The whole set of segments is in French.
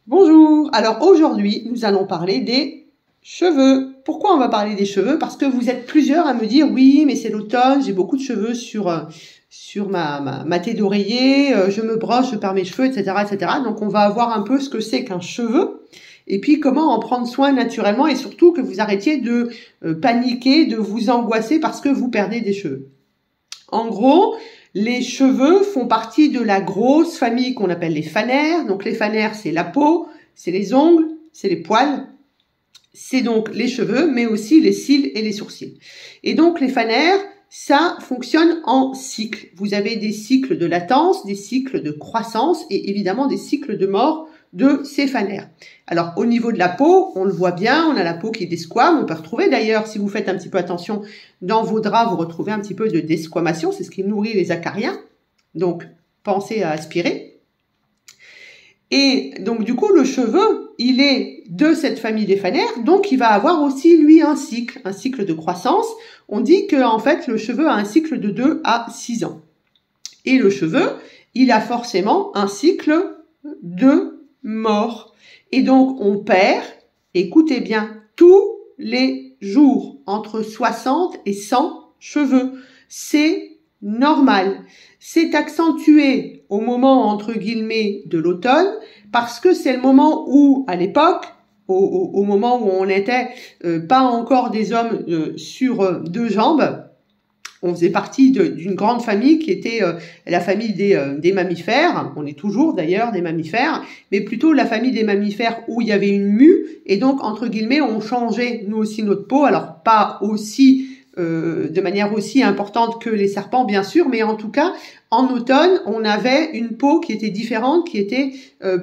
Bonjour, alors aujourd'hui nous allons parler des cheveux. Pourquoi on va parler des cheveux? Parce que vous êtes plusieurs à me dire oui mais c'est l'automne, j'ai beaucoup de cheveux sur ma tête d'oreiller, je me brosse, je perds mes cheveux, etc., etc. Donc on va voir un peu ce que c'est qu'un cheveu et puis comment en prendre soin naturellement et surtout que vous arrêtiez de paniquer, de vous angoisser parce que vous perdez des cheveux. En gros, les cheveux font partie de la grosse famille qu'on appelle les fanères. Donc les fanères, c'est la peau, c'est les ongles, c'est les poils. C'est donc les cheveux, mais aussi les cils et les sourcils. Et donc les fanères, ça fonctionne en cycles. Vous avez des cycles de latence, des cycles de croissance et évidemment des cycles de mort de ces fanères. Alors au niveau de la peau, on le voit bien, on a la peau qui est desquame, on peut retrouver d'ailleurs, si vous faites un petit peu attention dans vos draps, vous retrouvez un petit peu de desquamation, c'est ce qui nourrit les acariens, donc pensez à aspirer. Et donc du coup le cheveu, il est de cette famille des fanères, donc il va avoir aussi lui un cycle de croissance. On dit que en fait le cheveu a un cycle de 2 à 6 ans. Et le cheveu, il a forcément un cycle de mort. Et donc on perd, écoutez bien, tous les jours entre 60 et 100 cheveux. C'est normal. C'est accentué au moment entre guillemets de l'automne parce que c'est le moment où, à l'époque, au moment où on n'était pas encore des hommes sur deux jambes, on faisait partie d'une grande famille qui était la famille des mammifères. On est toujours d'ailleurs des mammifères, mais plutôt la famille des mammifères où il y avait une mue. Et donc, entre guillemets, on changeait nous aussi notre peau. Alors, pas aussi de manière aussi importante que les serpents, bien sûr, mais en tout cas, en automne, on avait une peau qui était différente, qui était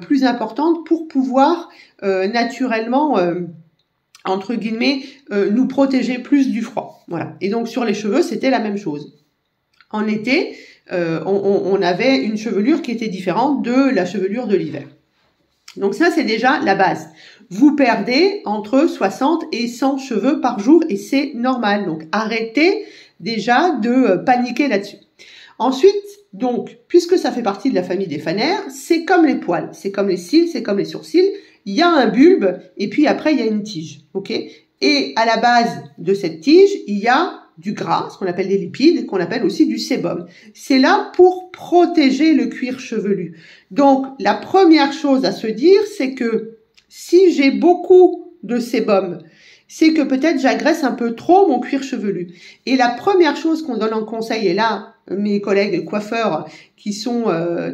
plus importante pour pouvoir naturellement entre guillemets, nous protéger plus du froid. Voilà. Et donc sur les cheveux, c'était la même chose. En été, on avait une chevelure qui était différente de la chevelure de l'hiver. Donc ça, c'est déjà la base. Vous perdez entre 60 et 100 cheveux par jour et c'est normal. Donc arrêtez déjà de paniquer là-dessus. Ensuite, donc, puisque ça fait partie de la famille des fanères, c'est comme les poils, c'est comme les cils, c'est comme les sourcils. Il y a un bulbe et puis après il y a une tige, ok? Et à la base de cette tige, il y a du gras, ce qu'on appelle des lipides, qu'on appelle aussi du sébum. C'est là pour protéger le cuir chevelu. Donc la première chose à se dire, c'est que si j'ai beaucoup de sébum, c'est que peut-être j'agresse un peu trop mon cuir chevelu. Et la première chose qu'on donne en conseil, et là, mes collègues coiffeurs qui sont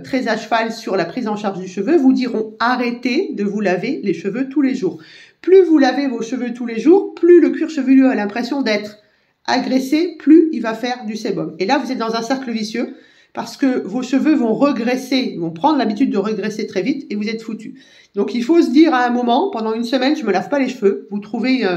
très à cheval sur la prise en charge du cheveu vous diront arrêtez de vous laver les cheveux tous les jours. Plus vous lavez vos cheveux tous les jours, plus le cuir chevelu a l'impression d'être agressé, plus il va faire du sébum. Et là, vous êtes dans un cercle vicieux parce que vos cheveux vont regresser, vont prendre l'habitude de regresser très vite et vous êtes foutu. Donc il faut se dire à un moment, pendant une semaine, je me lave pas les cheveux. Vous trouvez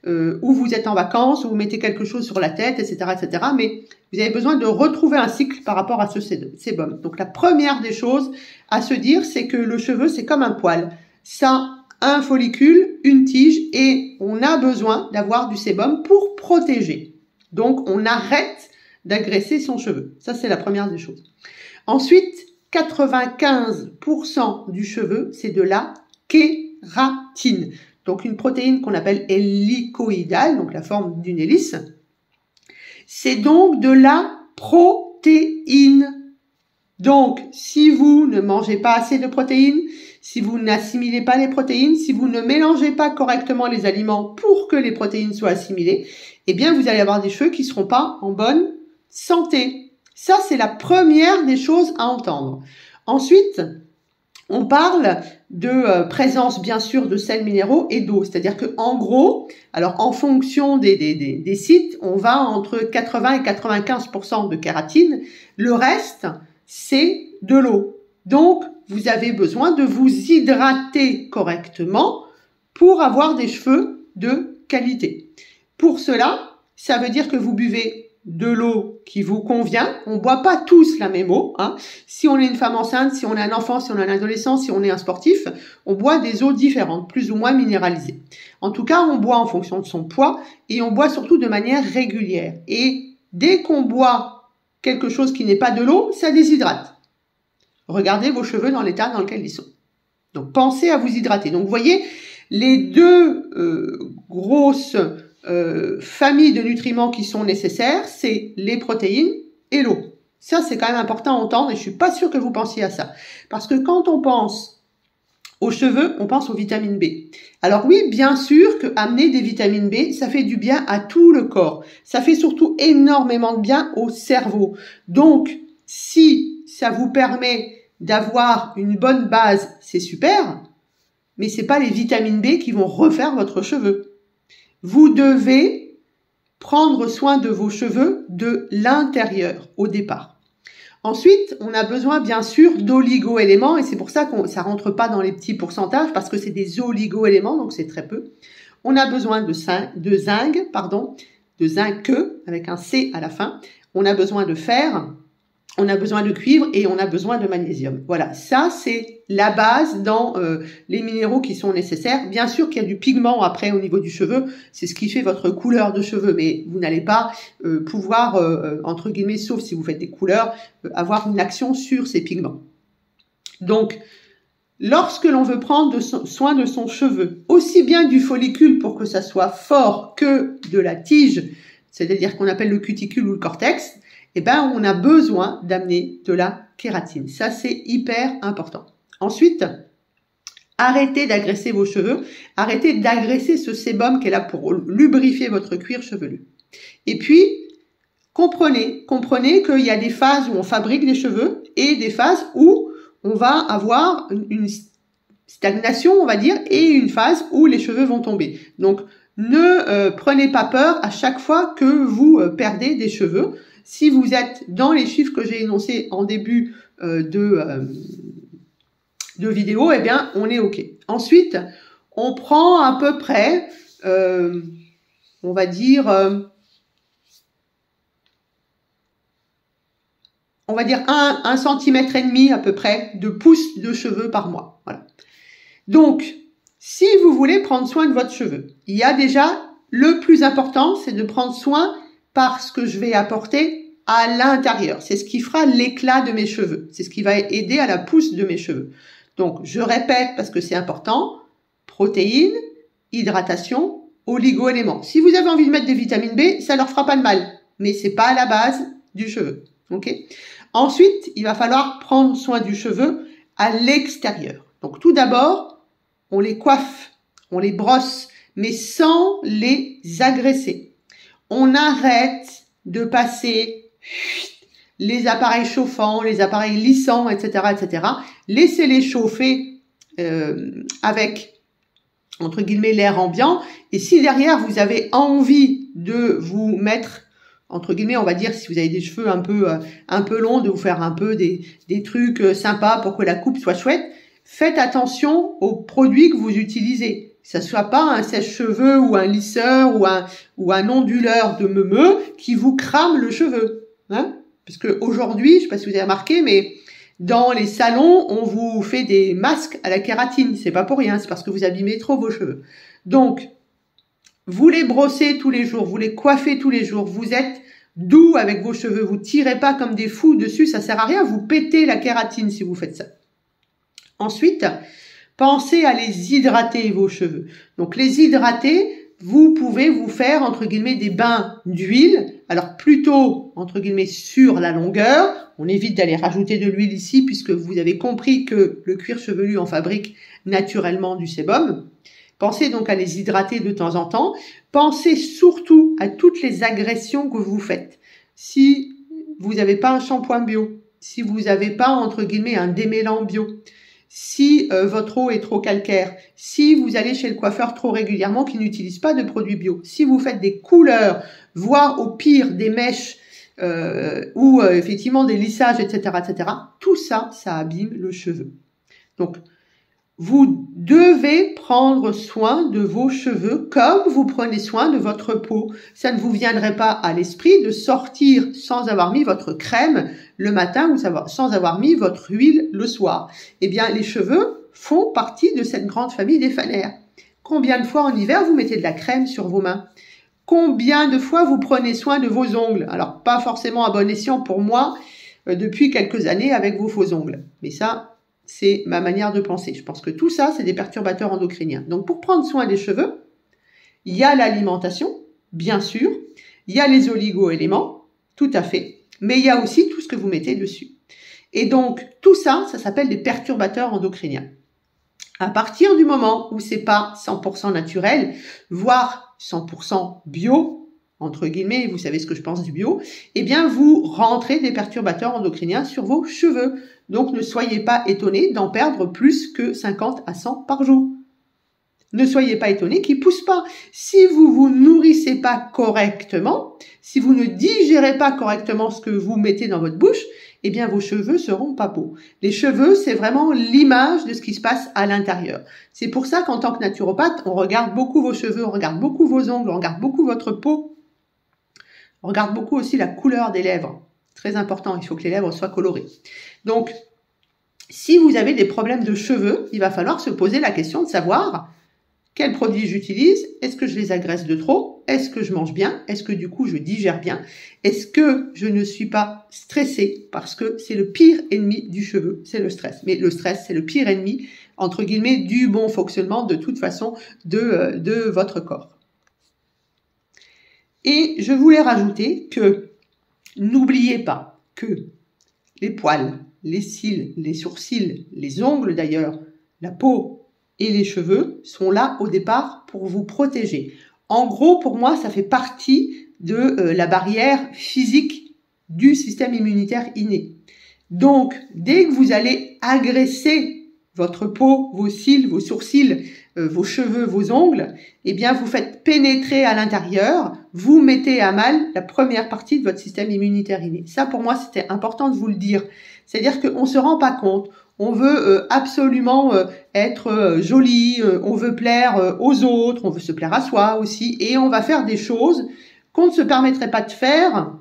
où vous êtes en vacances, où vous mettez quelque chose sur la tête, etc., etc. Mais vous avez besoin de retrouver un cycle par rapport à ce sébum. Donc la première des choses à se dire, c'est que le cheveu, c'est comme un poil. Ça a un follicule, une tige, et on a besoin d'avoir du sébum pour protéger. Donc on arrête d'agresser son cheveu. Ça, c'est la première des choses. Ensuite, 95% du cheveu, c'est de la kératine. Donc une protéine qu'on appelle hélicoïdale, donc la forme d'une hélice. C'est donc de la protéine. Donc, si vous ne mangez pas assez de protéines, si vous n'assimilez pas les protéines, si vous ne mélangez pas correctement les aliments pour que les protéines soient assimilées, eh bien, vous allez avoir des cheveux qui ne seront pas en bonne santé. Ça, c'est la première des choses à entendre. Ensuite, on parle de présence, bien sûr, de sels minéraux et d'eau. C'est-à-dire que, en gros, alors en fonction des sites, on va entre 80 et 95% de kératine. Le reste, c'est de l'eau. Donc, vous avez besoin de vous hydrater correctement pour avoir des cheveux de qualité. Pour cela, ça veut dire que vous buvez de l'eau qui vous convient. On ne boit pas tous la même eau. Hein. Si on est une femme enceinte, si on est un enfant, si on est un adolescent, si on est un sportif, on boit des eaux différentes, plus ou moins minéralisées. En tout cas, on boit en fonction de son poids et on boit surtout de manière régulière. Et dès qu'on boit quelque chose qui n'est pas de l'eau, ça déshydrate. Regardez vos cheveux dans l'état dans lequel ils sont. Donc, pensez à vous hydrater. Donc, vous voyez, les deux grosses familles de nutriments qui sont nécessaires, c'est les protéines et l'eau. Ça, c'est quand même important à entendre et je suis pas sûre que vous pensiez à ça. Parce que quand on pense aux cheveux, on pense aux vitamines B. Alors oui, bien sûr que amener des vitamines B, ça fait du bien à tout le corps. Ça fait surtout énormément de bien au cerveau. Donc, si ça vous permet d'avoir une bonne base, c'est super, mais c'est pas les vitamines B qui vont refaire votre cheveu. Vous devez prendre soin de vos cheveux de l'intérieur au départ. Ensuite, on a besoin bien sûr d'oligo-éléments et c'est pour ça que ça rentre pas dans les petits pourcentages parce que c'est des oligo-éléments, donc c'est très peu. On a besoin de zinc avec un C à la fin. On a besoin de fer, on a besoin de cuivre et on a besoin de magnésium. Voilà, ça c'est la base dans les minéraux qui sont nécessaires. Bien sûr qu'il y a du pigment après au niveau du cheveu, c'est ce qui fait votre couleur de cheveux, mais vous n'allez pas pouvoir, entre guillemets, sauf si vous faites des couleurs, avoir une action sur ces pigments. Donc, lorsque l'on veut prendre soin de son cheveu, aussi bien du follicule pour que ça soit fort que de la tige, c'est-à-dire qu'on appelle le cuticule ou le cortex, eh ben, on a besoin d'amener de la kératine. Ça, c'est hyper important. Ensuite, arrêtez d'agresser vos cheveux. Arrêtez d'agresser ce sébum qui est là pour lubrifier votre cuir chevelu. Et puis, comprenez qu'il y a des phases où on fabrique des cheveux et des phases où on va avoir une stagnation, on va dire, et une phase où les cheveux vont tomber. Donc, ne prenez pas peur à chaque fois que vous perdez des cheveux. Si vous êtes dans les chiffres que j'ai énoncés en début de vidéo, eh bien, on est OK. Ensuite, on prend à peu près, on va dire, un centimètre et demi à peu près de pousse de cheveux par mois. Voilà. Donc, si vous voulez prendre soin de votre cheveu, il y a déjà le plus important, c'est de prendre soin par ce que je vais apporter à l'intérieur. C'est ce qui fera l'éclat de mes cheveux. C'est ce qui va aider à la pousse de mes cheveux. Donc, je répète parce que c'est important, protéines, hydratation, oligo-éléments. Si vous avez envie de mettre des vitamines B, ça leur fera pas de mal, mais c'est pas la base du cheveu. Ok ? Ensuite, il va falloir prendre soin du cheveu à l'extérieur. Donc, tout d'abord, on les coiffe, on les brosse, mais sans les agresser. On arrête de passer les appareils chauffants, les appareils lissants, etc., etc. Laissez-les chauffer avec, entre guillemets, l'air ambiant. Et si derrière, vous avez envie de vous mettre, entre guillemets, on va dire, si vous avez des cheveux un peu longs, de vous faire un peu des trucs sympas pour que la coupe soit chouette, faites attention aux produits que vous utilisez. Que ça soit pas un sèche-cheveux ou un lisseur ou un onduleur de meumeux qui vous crame le cheveu. Hein? Parce que aujourd'hui, je sais pas si vous avez remarqué, mais dans les salons, on vous fait des masques à la kératine. C'est pas pour rien, c'est parce que vous abîmez trop vos cheveux. Donc, vous les brossez tous les jours, vous les coiffez tous les jours, vous êtes doux avec vos cheveux, vous tirez pas comme des fous dessus, ça sert à rien, vous pétez la kératine si vous faites ça. Ensuite, pensez à les hydrater, vos cheveux. Donc, les hydrater, vous pouvez vous faire, entre guillemets, des bains d'huile. Alors, plutôt, entre guillemets, sur la longueur. On évite d'aller rajouter de l'huile ici, puisque vous avez compris que le cuir chevelu en fabrique naturellement du sébum. Pensez donc à les hydrater de temps en temps. Pensez surtout à toutes les agressions que vous faites. Si vous n'avez pas un shampoing bio, si vous n'avez pas, entre guillemets, un démêlant bio, si votre eau est trop calcaire, si vous allez chez le coiffeur trop régulièrement qui n'utilise pas de produits bio, si vous faites des couleurs, voire au pire des mèches ou effectivement des lissages, etc., etc., tout ça, ça abîme le cheveu. Donc, vous devez prendre soin de vos cheveux comme vous prenez soin de votre peau. Ça ne vous viendrait pas à l'esprit de sortir sans avoir mis votre crème le matin ou sans avoir mis votre huile le soir. Eh bien, les cheveux font partie de cette grande famille des fanaires. Combien de fois en hiver vous mettez de la crème sur vos mains? Combien de fois vous prenez soin de vos ongles? Alors, pas forcément à bon escient pour moi depuis quelques années avec vos faux ongles. Mais ça, c'est ma manière de penser. Je pense que tout ça, c'est des perturbateurs endocriniens. Donc, pour prendre soin des cheveux, il y a l'alimentation, bien sûr. Il y a les oligo-éléments, tout à fait. Mais il y a aussi tout ce que vous mettez dessus. Et donc, tout ça, ça s'appelle des perturbateurs endocriniens. À partir du moment où c'est pas 100% naturel, voire 100% bio, entre guillemets, vous savez ce que je pense du bio, eh bien, vous rentrez des perturbateurs endocriniens sur vos cheveux. Donc, ne soyez pas étonnés d'en perdre plus que 50 à 100 par jour. Ne soyez pas étonnés qu'ils poussent pas. Si vous vous nourrissez pas correctement, si vous ne digérez pas correctement ce que vous mettez dans votre bouche, eh bien, vos cheveux seront pas beaux. Les cheveux, c'est vraiment l'image de ce qui se passe à l'intérieur. C'est pour ça qu'en tant que naturopathe, on regarde beaucoup vos cheveux, on regarde beaucoup vos ongles, on regarde beaucoup votre peau. On regarde beaucoup aussi la couleur des lèvres. Très important, il faut que les lèvres soient colorées. Donc, si vous avez des problèmes de cheveux, il va falloir se poser la question de savoir quels produits j'utilise, est-ce que je les agresse de trop, est-ce que je mange bien, est-ce que du coup je digère bien, est-ce que je ne suis pas stressée, parce que c'est le pire ennemi du cheveu, c'est le stress. Mais le stress, c'est le pire ennemi, entre guillemets, du bon fonctionnement de toute façon de votre corps. Et je voulais rajouter que n'oubliez pas que les poils, les cils, les sourcils, les ongles d'ailleurs, la peau et les cheveux sont là au départ pour vous protéger. En gros, pour moi, ça fait partie de la barrière physique du système immunitaire inné. Donc, dès que vous allez agresser votre peau, vos cils, vos sourcils, vos cheveux, vos ongles, eh bien, vous faites pénétrer à l'intérieur, vous mettez à mal la première partie de votre système immunitaire inné. Ça, pour moi, c'était important de vous le dire. C'est-à-dire qu'on ne se rend pas compte. On veut absolument être joli, on veut plaire aux autres, on veut se plaire à soi aussi, et on va faire des choses qu'on ne se permettrait pas de faire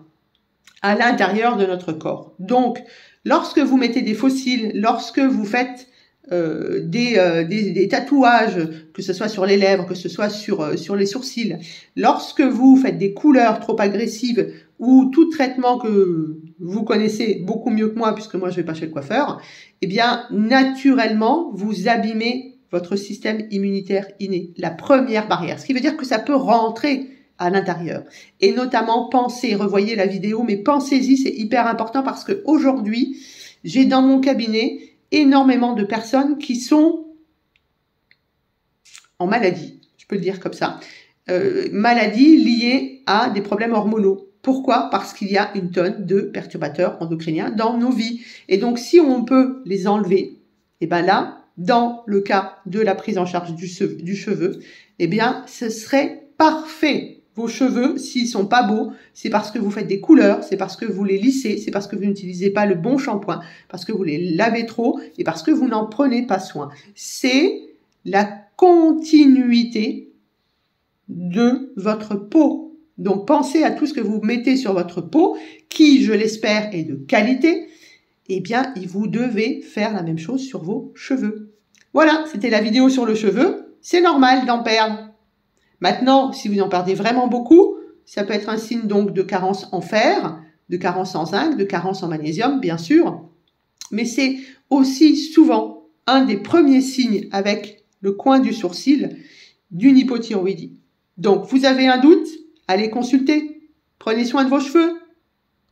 à l'intérieur de notre corps. Donc, lorsque vous mettez des fossiles, lorsque vous faites des tatouages, que ce soit sur les lèvres, que ce soit sur les sourcils, lorsque vous faites des couleurs trop agressives ou tout traitement que vous connaissez beaucoup mieux que moi, puisque moi je vais pas chez le coiffeur, eh bien naturellement vous abîmez votre système immunitaire inné, la première barrière, ce qui veut dire que ça peut rentrer à l'intérieur. Et notamment pensez, revoyez la vidéo, mais pensez-y, c'est hyper important parce que aujourd'hui, j'ai dans mon cabinet énormément de personnes qui sont en maladie, je peux le dire comme ça, maladie liée à des problèmes hormonaux. Pourquoi? Parce qu'il y a une tonne de perturbateurs endocriniens dans nos vies. Et donc, si on peut les enlever, et ben là, dans le cas de la prise en charge du cheveu, eh bien, ce serait parfait. Vos cheveux, s'ils sont pas beaux, c'est parce que vous faites des couleurs, c'est parce que vous les lissez, c'est parce que vous n'utilisez pas le bon shampoing, parce que vous les lavez trop et parce que vous n'en prenez pas soin. C'est la continuité de votre peau. Donc, pensez à tout ce que vous mettez sur votre peau, qui, je l'espère, est de qualité. Eh bien, vous devez faire la même chose sur vos cheveux. Voilà, c'était la vidéo sur le cheveu. C'est normal d'en perdre. Maintenant, si vous en perdez vraiment beaucoup, ça peut être un signe donc de carence en fer, de carence en zinc, de carence en magnésium, bien sûr. Mais c'est aussi souvent un des premiers signes avec le coin du sourcil d'une hypothyroïdie. Donc, vous avez un doute? Allez consulter. Prenez soin de vos cheveux.